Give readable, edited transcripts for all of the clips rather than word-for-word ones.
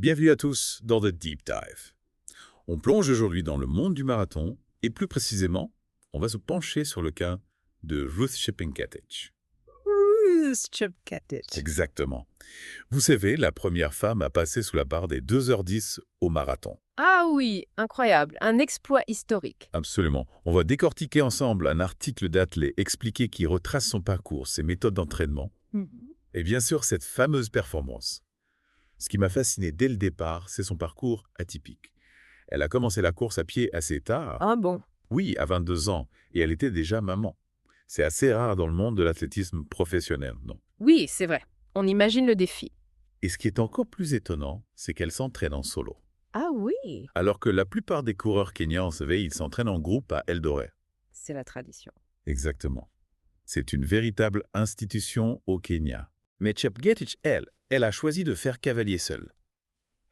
Bienvenue à tous dans The Deep Dive. On plonge aujourd'hui dans le monde du marathon et plus précisément, on va se pencher sur le cas de Ruth Chepngetich. Ruth Chepngetich. Exactement. Vous savez, la première femme à passer sous la barre des 2h10 au marathon. Ah oui, incroyable, un exploit historique. Absolument. On va décortiquer ensemble un article d'Athlé expliqué qui retrace son parcours, ses méthodes d'entraînement et bien sûr cette fameuse performance. Ce qui m'a fasciné dès le départ, c'est son parcours atypique. Elle a commencé la course à pied assez tard. Ah bon? Oui, à 22 ans, et elle était déjà maman. C'est assez rare dans le monde de l'athlétisme professionnel, non? Oui, c'est vrai. On imagine le défi. Et ce qui est encore plus étonnant, c'est qu'elle s'entraîne en solo. Ah oui, Alors que la plupart des coureurs kenyans, vous savez, ils s'entraînent en groupe à Eldoret. c'est la tradition. Exactement. C'est une véritable institution au Kenya. Mais Chepngetich, elle a choisi de faire cavalier seule.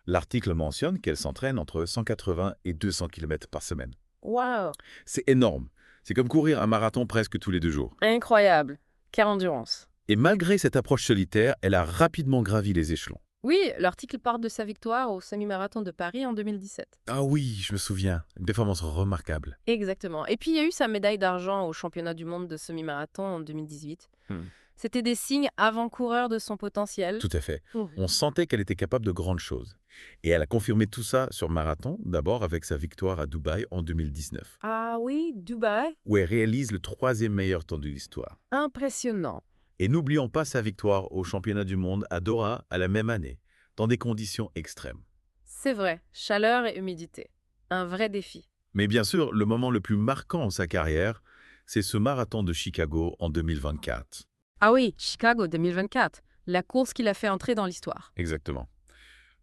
L'article mentionne qu'elle s'entraîne entre 180 et 200 km par semaine. Waouh, C'est énorme. C'est comme courir un marathon presque tous les 2 jours. incroyable. Quelle endurance. Et malgré cette approche solitaire, elle a rapidement gravi les échelons. Oui, l'article part de sa victoire au semi-marathon de Paris en 2017. Ah oui, je me souviens. Une performance remarquable. Exactement. Et puis il y a eu sa médaille d'argent au championnat du monde de semi-marathon en 2018. C'était des signes avant-coureurs de son potentiel. Tout à fait. Mhm. On sentait qu'elle était capable de grandes choses. Et elle a confirmé tout ça sur marathon, d'abord avec sa victoire à Dubaï en 2019, Ah oui, Dubaï. où elle réalise le 3e meilleur temps de l'histoire. Impressionnant. Et n'oublions pas sa victoire au championnat du monde à Doha à la même année, dans des conditions extrêmes. C'est vrai, chaleur et humidité. Un vrai défi. Mais bien sûr, le moment le plus marquant en sa carrière, c'est ce marathon de Chicago en 2024. Ah oui, Chicago 2024, la course qui l'a fait entrer dans l'histoire. Exactement.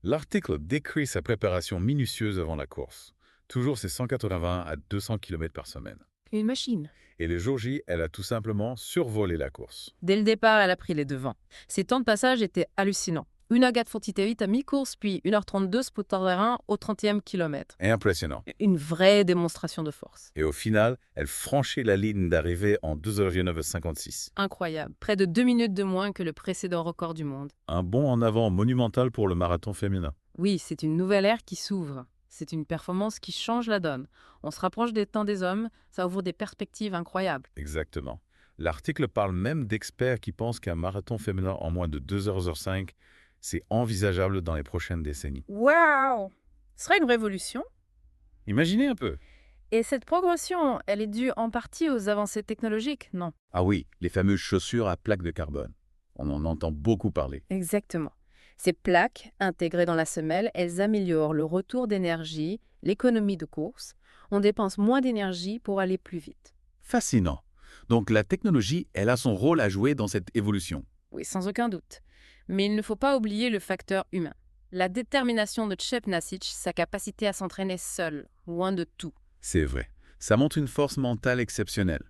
L'article décrit sa préparation minutieuse avant la course. Toujours ses 180 à 200 km par semaine. Une machine. Et le jour J, elle a tout simplement survolé la course. Dès le départ, elle a pris les devants. Ses temps de passage étaient hallucinants. 1h48 à mi-course, puis 1h32 terrain au 30e kilomètre. Impressionnant. Une vraie démonstration de force. Et au final, elle franchit la ligne d'arrivée en 2h09,56. Incroyable. Près de 2 minutes de moins que le précédent record du monde. Un bond en avant monumental pour le marathon féminin. Oui, c'est une nouvelle ère qui s'ouvre. C'est une performance qui change la donne. On se rapproche des temps des hommes, ça ouvre des perspectives incroyables. Exactement. L'article parle même d'experts qui pensent qu'un marathon féminin en moins de 2h05, c'est envisageable dans les prochaines décennies. Waouh! Ce serait une révolution. Imaginez un peu. Et cette progression, elle est due en partie aux avancées technologiques, non? Ah oui, les fameuses chaussures à plaques de carbone. On en entend beaucoup parler. Exactement. Ces plaques, intégrées dans la semelle, elles améliorent le retour d'énergie, l'économie de course. On dépense moins d'énergie pour aller plus vite. Fascinant. Donc la technologie, elle a son rôle à jouer dans cette évolution. Oui, sans aucun doute. Mais il ne faut pas oublier le facteur humain. La détermination de Chepngetich, sa capacité à s'entraîner seul, loin de tout. C'est vrai. Ça montre une force mentale exceptionnelle.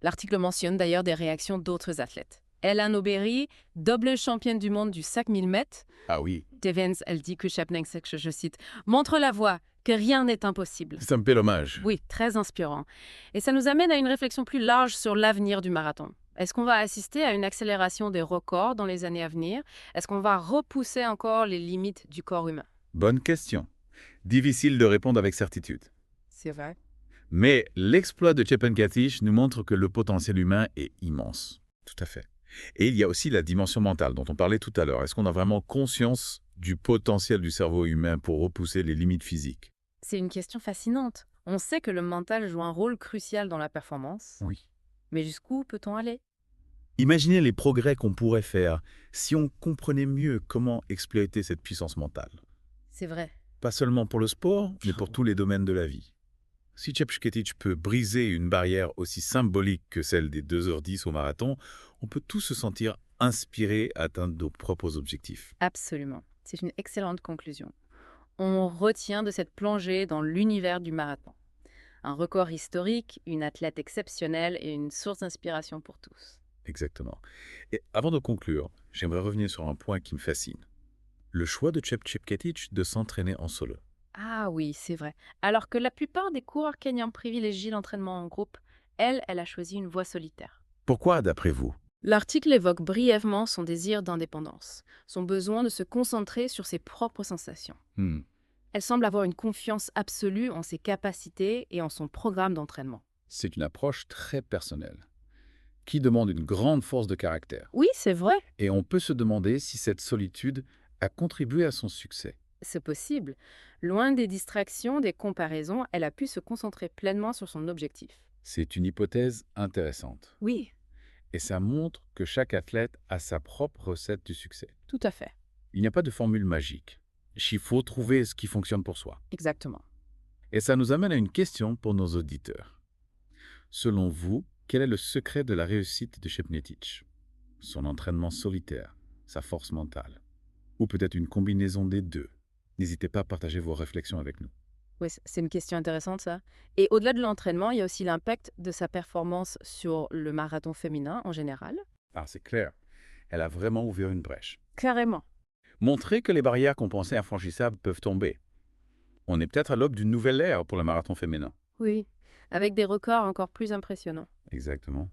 L'article mentionne d'ailleurs des réactions d'autres athlètes. Ellen Obery, double championne du monde du 5000 mètres. Ah oui, Devens, elle dit que Chepngetich, je cite, montre la voie, que rien n'est impossible. ça me fait l'hommage. Oui, très inspirant. Et ça nous amène à une réflexion plus large sur l'avenir du marathon. Est-ce qu'on va assister à une accélération des records dans les années à venir? Est-ce qu'on va repousser encore les limites du corps humain? Bonne question. Difficile de répondre avec certitude. C'est vrai. Mais l'exploit de Chepngetich nous montre que le potentiel humain est immense. Tout à fait. Et il y a aussi la dimension mentale dont on parlait tout à l'heure. Est-ce qu'on a vraiment conscience du potentiel du cerveau humain pour repousser les limites physiques? C'est une question fascinante. On sait que le mental joue un rôle crucial dans la performance. Oui. Mais jusqu'où peut-on aller? Imaginez les progrès qu'on pourrait faire si on comprenait mieux comment exploiter cette puissance mentale. C'est vrai. Pas seulement pour le sport, mais pour tous les domaines de la vie. Si Chepngetich peut briser une barrière aussi symbolique que celle des 2h10 au marathon, on peut tous se sentir inspirés à atteindre nos propres objectifs. Absolument. C'est une excellente conclusion. On retient de cette plongée dans l'univers du marathon. Un record historique, une athlète exceptionnelle et une source d'inspiration pour tous. Exactement. Et avant de conclure, j'aimerais revenir sur un point qui me fascine. Le choix de Chepngetich de s'entraîner en solo. Ah oui, c'est vrai. Alors que la plupart des coureurs kenyans privilégient l'entraînement en groupe, elle a choisi une voie solitaire. Pourquoi, d'après vous? L'article évoque brièvement son désir d'indépendance, son besoin de se concentrer sur ses propres sensations. Hmm, Elle semble avoir une confiance absolue en ses capacités et en son programme d'entraînement. C'est une approche très personnelle, qui demande une grande force de caractère. Oui, c'est vrai. Et on peut se demander si cette solitude a contribué à son succès. C'est possible. Loin des distractions, des comparaisons, elle a pu se concentrer pleinement sur son objectif. C'est une hypothèse intéressante. Oui, Et ça montre que chaque athlète a sa propre recette du succès. tout à fait. Il n'y a pas de formule magique. Il faut trouver ce qui fonctionne pour soi. Exactement. Et ça nous amène à une question pour nos auditeurs. Selon vous, quel est le secret de la réussite de Šepnětić? Son entraînement solitaire, sa force mentale, ou peut-être une combinaison des deux? N'hésitez pas à partager vos réflexions avec nous. Oui, c'est une question intéressante, ça. Et au-delà de l'entraînement, il y a aussi l'impact de sa performance sur le marathon féminin en général. Ah, c'est clair. Elle a vraiment ouvert une brèche. Carrément. Montrer que les barrières qu'on pensait infranchissables peuvent tomber. On est peut-être à l'aube d'une nouvelle ère pour le marathon féminin. Oui, avec des records encore plus impressionnants. Exactement.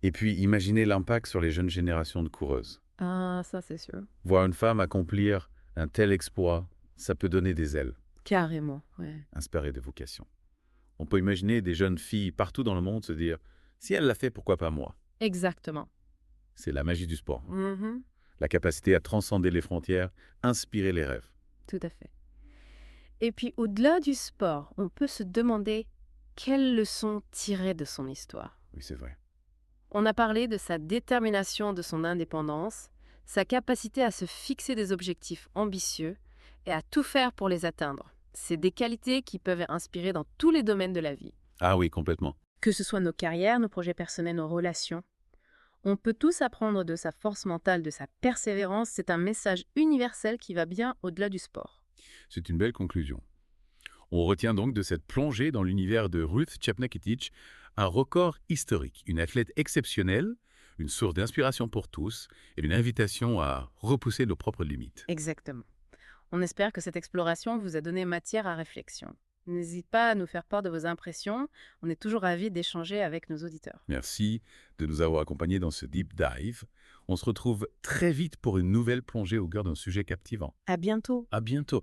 Et puis, imaginez l'impact sur les jeunes générations de coureuses. Ah, ça c'est sûr. Voir une femme accomplir un tel exploit, ça peut donner des ailes, Carrément, ouais. inspirer des vocations. On peut imaginer des jeunes filles partout dans le monde se dire « si elle l'a fait, pourquoi pas moi ?» Exactement. C'est la magie du sport. Mhm, La capacité à transcender les frontières, inspirer les rêves. tout à fait. Et puis au-delà du sport, on peut se demander quelles leçons tirer de son histoire. Oui, c'est vrai. On a parlé de sa détermination, de son indépendance, sa capacité à se fixer des objectifs ambitieux et à tout faire pour les atteindre. C'est des qualités qui peuvent inspirer dans tous les domaines de la vie. Ah oui, complètement. Que ce soit nos carrières, nos projets personnels, nos relations. On peut tous apprendre de sa force mentale, de sa persévérance. C'est un message universel qui va bien au-delà du sport. C'est une belle conclusion. On retient donc de cette plongée dans l'univers de Ruth Šepnětić un record historique, une athlète exceptionnelle, une source d'inspiration pour tous et une invitation à repousser nos propres limites. Exactement. On espère que cette exploration vous a donné matière à réflexion. N'hésitez pas à nous faire part de vos impressions. On est toujours ravis d'échanger avec nos auditeurs. Merci de nous avoir accompagnés dans ce deep dive. On se retrouve très vite pour une nouvelle plongée au cœur d'un sujet captivant. À bientôt. À bientôt.